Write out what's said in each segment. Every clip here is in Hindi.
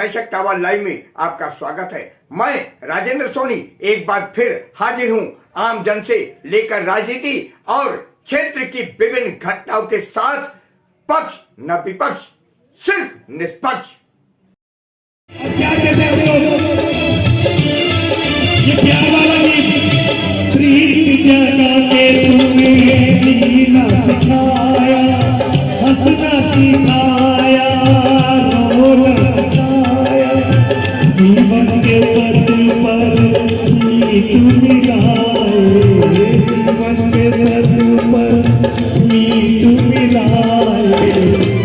सशक्त आवाज लाइव में आपका स्वागत है। मैं राजेंद्र सोनी एक बार फिर हाजिर हूं आम जन से लेकर राजनीति और क्षेत्र की विभिन्न घटनाओं के साथ, पक्ष न विपक्ष, सिर्फ निष्पक्ष। क्या कहते हैं लोग, ये प्यार वाला गीत, प्रीत जगा के तूने जीना सिखाया, हंसना सिखाया, रोना सिखाया, जीवन के पथ पर मीत मिलाए, जीवन के पथ पर मीत मिलाए,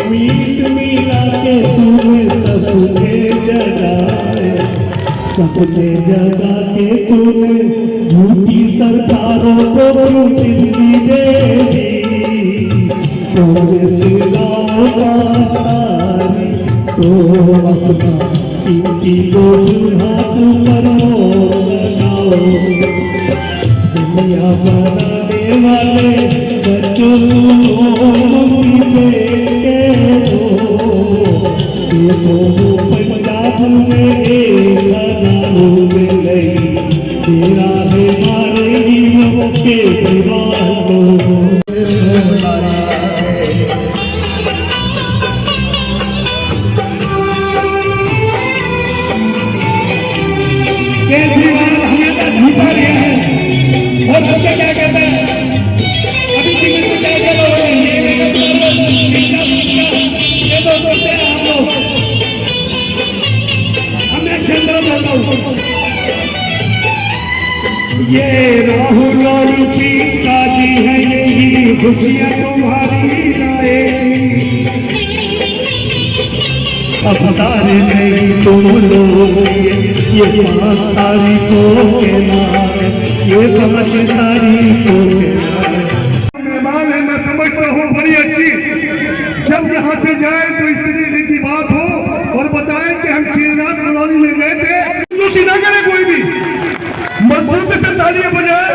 मीत मिला के तूने सबके जगाए, सपने जगा के तूने झूठी सरकारों को जिंदगी दे दी, कांग्रेस तो अपना इनकी को हाथ पर लगाओ, दुनिया बनाने वाले बच्चों सुनो मम्मी से कह दो, पंजाब में 1000 में गई, तेरा है मारे युवकों के दीवारों केजरीवाल हमेशा झूठा रहा है। और उसके क्या कहते हैं, अभी टिकट में क्या कह रहे हैं, ये तो बोलते हैं आप लोग, हमें क्षेत्र बोलता हूँ, ये राहुल और प्रियंका जी है, यही खुशियाँ तुम्हारी लाएगी, अब सारे नहीं तुम लोग, ये 5 तारीखों के नाम, ये 5 तारीखों के मेहमान है। मैं समझता हूँ बड़ी अच्छी, जब यहाँ से जाए तो इस तरीके की बात हो और बताए कि हम श्रीनाथ कॉलोनी में गए थे, तो ना करे कोई भी मजबूत से तालियां बजाए।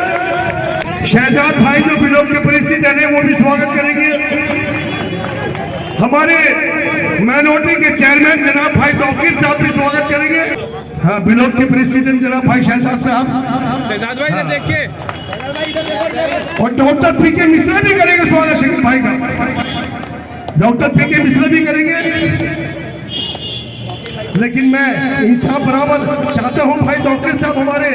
शहजाद भाई जो बिलोक के प्रेसिडेंट है वो भी स्वागत करेंगे। हमारे माइनॉरिटी के चेयरमैन जनाब भाई तौकीर साहब भी स्वागत करेंगे। हाँ, बिलोक के प्रेसिडेंट जनाब भाई शहजाद साहब, शहजाद भाई ने देखिए, और डॉक्टर पीके मिश्रा भी करेंगे स्वागत शकील भाई का, डॉक्टर पीके मिश्रा भी करेंगे। लेकिन मैं इंसाफ बराबर चाहता हूं भाई डॉक्टर साहब हमारे।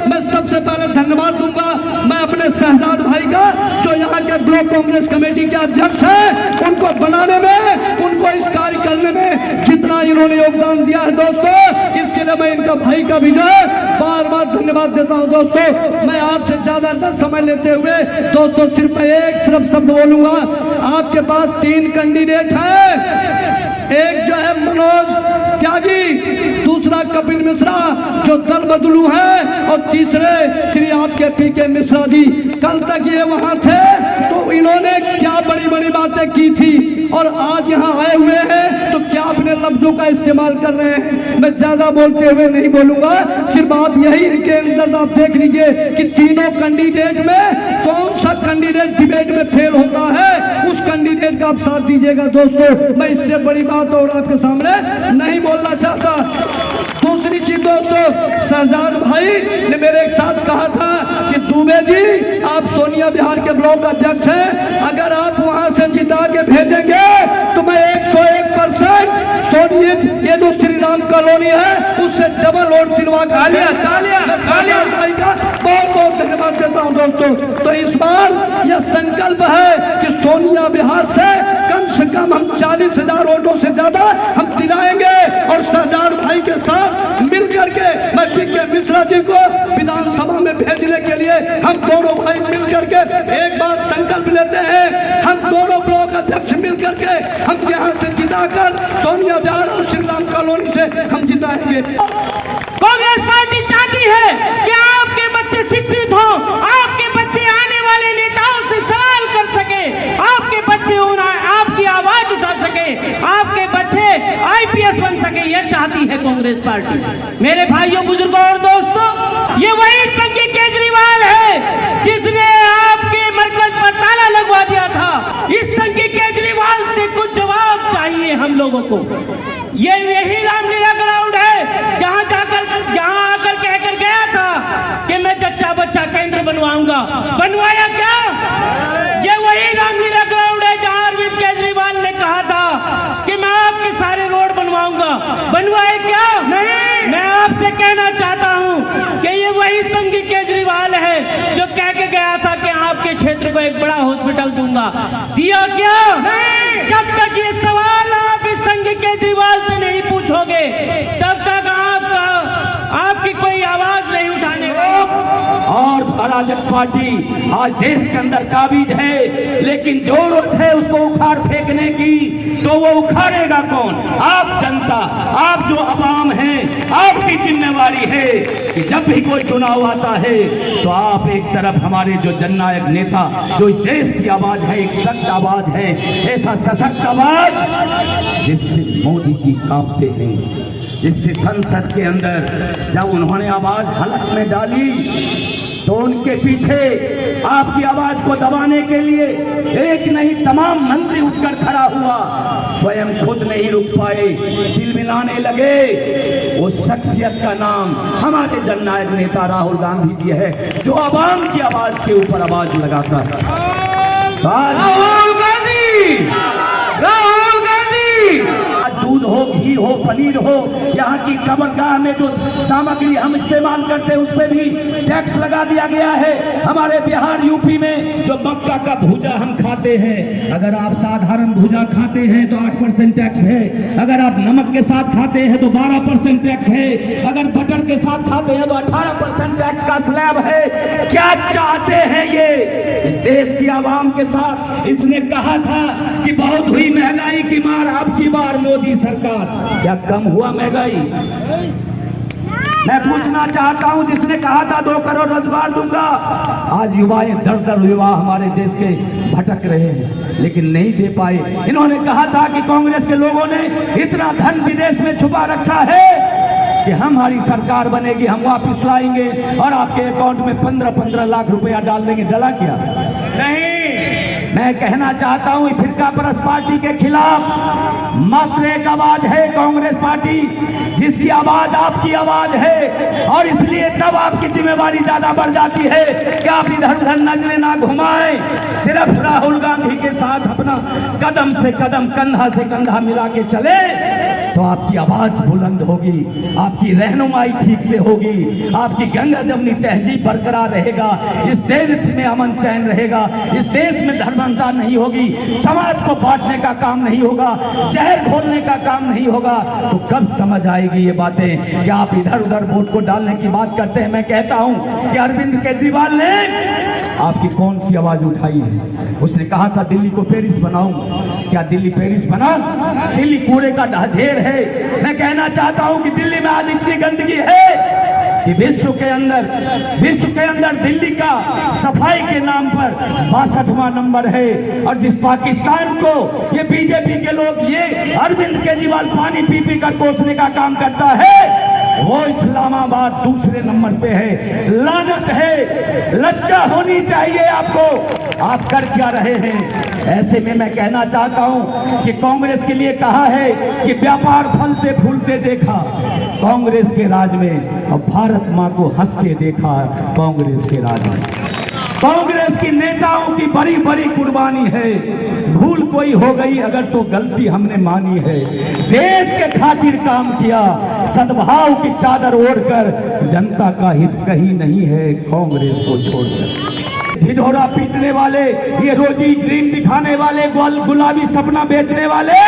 मैं सबसे पहले धन्यवाद दूंगा मैं अपने शहजाद भाई का, जो यहाँ के ब्लॉक कांग्रेस कमेटी के अध्यक्ष हैं, उनको बनाने में, उनको इस कार्य करने में जितना इन्होंने योगदान दिया है दोस्तों, इसके लिए मैं इनका भाई का भी जो बार बार धन्यवाद देता हूं। दोस्तों मैं आपसे ज्यादा न समय लेते हुए दोस्तों सिर्फ एक शब्द बोलूंगा। आपके पास 3 कैंडिडेट है, एक जो है मनोज त्यागी, दूसरा कपिल मिश्रा जो दल बदलू है, और तीसरे श्री आपके पीके मिश्रा जी। कल तक ये वहां थे तो इन्होंने क्या बड़ी बड़ी बातें की थी, और आज यहाँ आए हुए हैं तो क्या अपने लफ्जों का इस्तेमाल कर रहे हैं। मैं ज्यादा बोलते हुए नहीं बोलूंगा, सिर्फ आप यही इनके अंदर आप देख लीजिए कि तीनों कैंडिडेट में कौन सा कैंडिडेट डिबेट में फेल होता है, उस कैंडिडेट का आप साथ दीजिएगा। दोस्तों मैं इससे बड़ी बात और आपके सामने नहीं बोलना चाहता। दूसरी चीज दोस्तों, शहजाद भाई ने मेरे साथ कहा था कि दुबे जी आप सोनिया बिहार के ब्लॉक अध्यक्ष हैं, अगर आप वहां से जिता के भेजेंगे तो मैं 101% सोनिया ये जो श्री राम कॉलोनी है उससे डबल वोट दिलवा कर भाई का बहुत बहुत धन्यवाद देता हूं दोस्तों। तो इस बार यह संकल्प है कि सोनिया बिहार से कम हम 40,000 वोटों से ज्यादा हम दिलाएंगे, और शहजाद भाई के साथ मिलकर के मैं पीके मिश्रा जी को विधानसभा में भेजने के लिए हम दोनों भाई मिलकर के एक बार संकल्प लेते हैं। हम दोनों ब्लॉक अध्यक्ष मिलकर के हम यहाँ से जिताकर सोनिया बिहार और श्री राम कॉलोनी से हम जिताएंगे। कांग्रेस पार्टी चाहती है कि आपके बच्चे शिक्षित हों, आपके बच्चे आने वाले नेताओं से सवाल कर सके, आपके बच्चे आपकी आवाज उठा सके, आपके बच्चे आईपीएस बन सके, ये चाहती है कांग्रेस पार्टी। मेरे भाइयों बुजुर्गों और दोस्तों, ये वही संघी केजरीवाल है जिसने आपके मरकज पर ताला लगवा दिया था। इस संघी केजरीवाल से कुछ जवाब चाहिए हम लोगों को। ये यही रामलीला बनवाया क्या? ये वही रामलीला ग्राउंड है जहां अरविंद केजरीवाल ने कहा था कि मैं आपके सारे रोड बनवाऊंगा। बनवाए क्या? नहीं। मैं आपसे कहना चाहता हूं कि ये वही संघी केजरीवाल है जो कह के गया था कि आपके क्षेत्र को एक बड़ा हॉस्पिटल दूंगा। दिया क्या? नहीं। जब तक ये सवाल आप इस संघी केजरीवाल से नहीं पूछोगे तब तक आपकी कोई आवाज नहीं उठाने और अराजक पार्टी आज देश के अंदर काबिज है, लेकिन जरूरत है उसको उखाड़ फेंकने की, तो वो उखाड़ेगा कौन? आप जनता, आप जो अवाम हैं। आपकी जिम्मेवारी है कि जब भी कोई चुनाव आता है तो आप एक तरफ हमारे जो जननायक नेता जो इस देश की आवाज है, एक सख्त आवाज है, ऐसा सशक्त आवाज जिससे मोदी जी कांपते हैं, जिससे संसद के अंदर जब उन्होंने आवाज हलक में डाली तो उनके पीछे आपकी आवाज को दबाने के लिए एक नहीं तमाम मंत्री उठकर खड़ा हुआ, स्वयं खुद नहीं रुक पाए, दिल मिलाने लगे। उस शख्सियत का नाम हमारे जननायक नेता राहुल गांधी जी है, जो आवाम की आवाज के ऊपर आवाज लगाता है। राहुल गांधी, राहुल गांधी। आज दूध हो, घी हो, पनीर हो, यहाँ की कब्रगाह में जो सामग्री हम इस्तेमाल करते हैं उस पर भी टैक्स लगा दिया गया है। हमारे बिहार यूपी में जो मक्का का भूजा हम खाते हैं, अगर आप साधारण भूजा खाते हैं तो 8% टैक्स है, अगर आप नमक के साथ खाते हैं तो 12% टैक्स है, अगर बटर के साथ खाते हैं तो 18% टैक्स का स्लैब है। क्या चाहते हैं ये इस देश की आवाम के साथ? इसने कहा था कि बहुत हुई महंगाई की मार, अब की बार मोदी सरकार। क्या कम हुआ महंगाई? मैं पूछना चाहता हूं, जिसने कहा था 2 करोड़ रोजगार दूंगा, आज युवाएं दर दर युवा हमारे देश के भटक रहे हैं लेकिन नहीं दे पाए। इन्होंने कहा था कि कांग्रेस के लोगों ने इतना धन विदेश में छुपा रखा है कि हमारी सरकार बनेगी, हम वापिस लाएंगे और आपके अकाउंट में 15-15 लाख रुपया डाल देंगे। डला क्या? नहीं। मैं कहना चाहता हूं फिरका परस्त पार्टी के खिलाफ मात्र एक आवाज है कांग्रेस पार्टी, जिसकी आवाज आपकी आवाज है, और इसलिए तब आपकी जिम्मेवारी ज्यादा बढ़ जाती है कि आप इधर उधर नजरें ना घुमाएं, सिर्फ राहुल गांधी के साथ अपना कदम से कदम, कंधा से कंधा मिला के चले तो आपकी आवाज बुलंद होगी, आपकी रहनुमाई ठीक से होगी, आपकी गंगा जमनी तहजीब बरकरार रहेगा, इस देश में अमन चैन रहेगा, इस देश में धर्मांतरता नहीं होगी, समाज को बांटने का काम नहीं होगा, जहर घोलने का काम नहीं होगा। तो कब समझ आएगी ये बातें कि आप इधर उधर वोट को डालने की बात करते हैं? मैं कहता हूं कि अरविंद केजरीवाल ने आपकी कौन सी आवाज उठाई है? उसने कहा था दिल्ली को पेरिस बनाऊं। क्या दिल्ली पेरिस बना? दिल्ली कूड़े का ढेर है। मैं कहना चाहता हूं कि दिल्ली में आज इतनी गंदगी है कि विश्व के अंदर दिल्ली का सफाई के नाम पर 62वां नंबर है, और जिस पाकिस्तान को ये बीजेपी के लोग, ये अरविंद केजरीवाल पानी पी पी कर कोसने का काम करता है, वो इस्लामाबाद दूसरे नंबर पे है। लानत है, लज्जा होनी चाहिए आपको। आप कर क्या रहे हैं? ऐसे में मैं कहना चाहता हूं कि कांग्रेस के लिए कहा है कि व्यापार फलते फूलते देखा कांग्रेस के राज में, और भारत माँ को हंसते देखा कांग्रेस के राज में। कांग्रेस की नेताओं की बड़ी बड़ी कुर्बानी है। भूल कोई हो गई अगर तो गलती हमने मानी है। देश के खातिर काम किया, सद्भाव की चादर ओढ़कर, जनता का हित कहीं नहीं है कांग्रेस को छोड़कर। ढिढोरा पीटने वाले, ये रोजी ड्रीम दिखाने वाले, गुलाबी सपना बेचने वाले,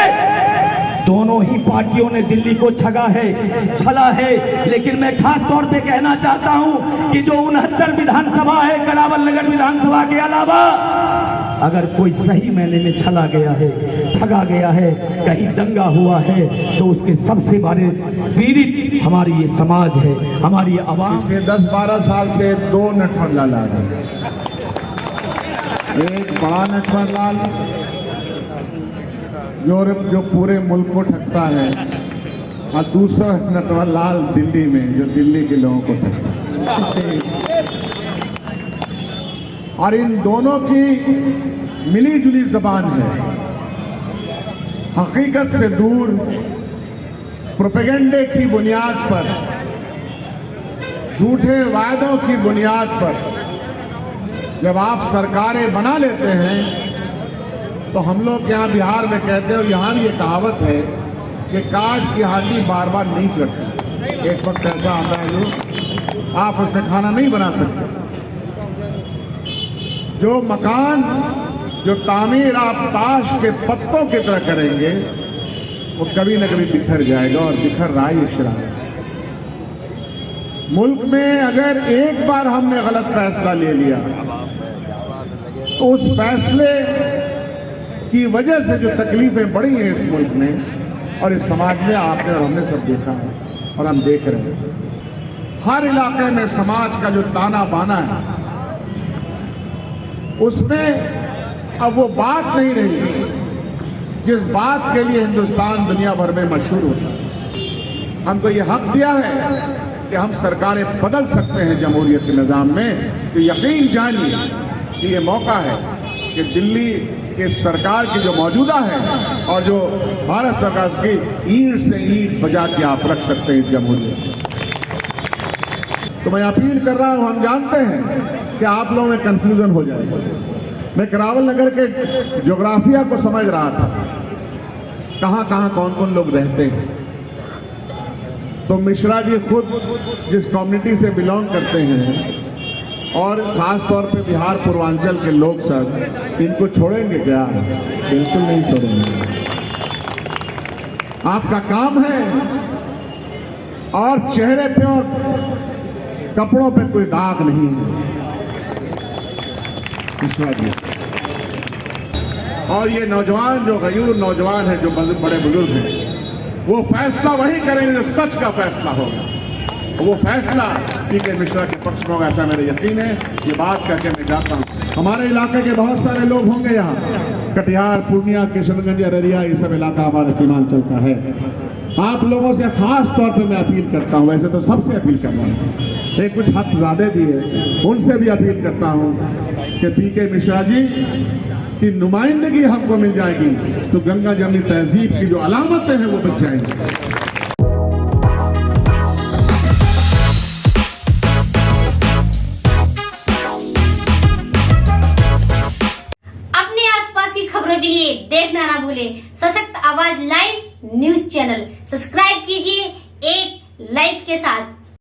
दोनों ही पार्टियों ने दिल्ली को छला है। लेकिन मैं खास तौर पे कहना चाहता हूं कि जो 69 विधानसभा है, करावल नगर विधानसभा के अलावा, अगर कोई सही मायने में छला गया है, ठगा गया है, कहीं दंगा हुआ है, तो उसके सबसे बड़े पीड़ित हमारी ये समाज है, हमारी आवाम। पिछले 10-12 साल से 2 नटवरलाल आ गए। एक बड़ा नटवरलाल जो पूरे मुल्क को ठगता है, और दूसरा नटवरलाल दिल्ली में जो दिल्ली के लोगों को ठगता है। और इन दोनों की मिली जुली जबान है। हकीकत से दूर प्रोपेगेंडे की बुनियाद पर, झूठे वायदों की बुनियाद पर जब आप सरकारें बना लेते हैं तो हम लोग यहाँ बिहार में कहते हैं, और यहाँ भी ये कहावत है कि काठ की हांडी बार बार नहीं चढ़ती। एक वक्त ऐसा आता है जो आप उसमें खाना नहीं बना सकते। जो मकान, जो तामीर आप ताश के पत्तों की तरह करेंगे वो कभी न कभी बिखर जाएगा, और बिखर रहा है ये शराब। मुल्क में अगर एक बार हमने गलत फैसला ले लिया तो उस फैसले की वजह से जो तकलीफें बढ़ी हैं इस मुल्क में और इस समाज में, आपने और हमने सब देखा है और हम देख रहे हैं। हर इलाके में समाज का जो ताना बाना है उसमें अब वो बात नहीं रही जिस बात के लिए हिंदुस्तान दुनिया भर में मशहूर होता है। हमको ये हक दिया है कि हम सरकारें बदल सकते हैं जमहूरियत के निज़ाम में, तो यकीन जानिए कि ये मौका है कि दिल्ली की सरकार की जो मौजूदा है और जो भारत सरकार की ईंट से ईंट बजा के आप रख सकते हैं जमहूरियत। तो मैं अपील कर रहा हूं, हम जानते हैं कि आप लोगों में कंफ्यूजन हो जाएगा। मैं करावल नगर के ज्योग्राफिया को समझ रहा था, कहाँ कहाँ कौन कौन लोग रहते हैं। तो मिश्रा जी खुद जिस कम्युनिटी से बिलोंग करते हैं और ख़ास तौर पे बिहार पूर्वांचल के लोग सब, इनको छोड़ेंगे क्या? बिल्कुल नहीं छोड़ेंगे। आपका काम है, और चेहरे पे और कपड़ों पे कोई दाग नहीं है मिश्रा जी। और ये नौजवान जो गयूर नौजवान है, जो बड़े बुजुर्ग हैं, वो फैसला वही करेंगे जो सच का फैसला होगा। वो फैसला पीके मिश्रा के पक्ष में होगा, ऐसा मेरा यकीन है। ये बात करके मैं जाता हूँ। हमारे इलाके के बहुत सारे लोग होंगे यहाँ, कटिहार, पूर्णिया, किशनगंज, अररिया, ये सब इलाका हमारा सीमांचल का है। आप लोगों से खास तौर पे मैं अपील करता हूँ, वैसे तो सबसे अपील कर रहा हूँ, एक कुछ हक ज़्यादा भी है, उनसे भी अपील करता हूँ कि पीके मिश्रा जी की नुमाइंदगी हमको मिल जाएगी तो गंगा जमनी तहजीब की जो अलामतें हैं वो बच जाएंगी। अपने आसपास की खबरों के लिए देखना ना भूलें सशक्त आवाज लाइव न्यूज चैनल। सब्सक्राइब कीजिए एक लाइक के साथ।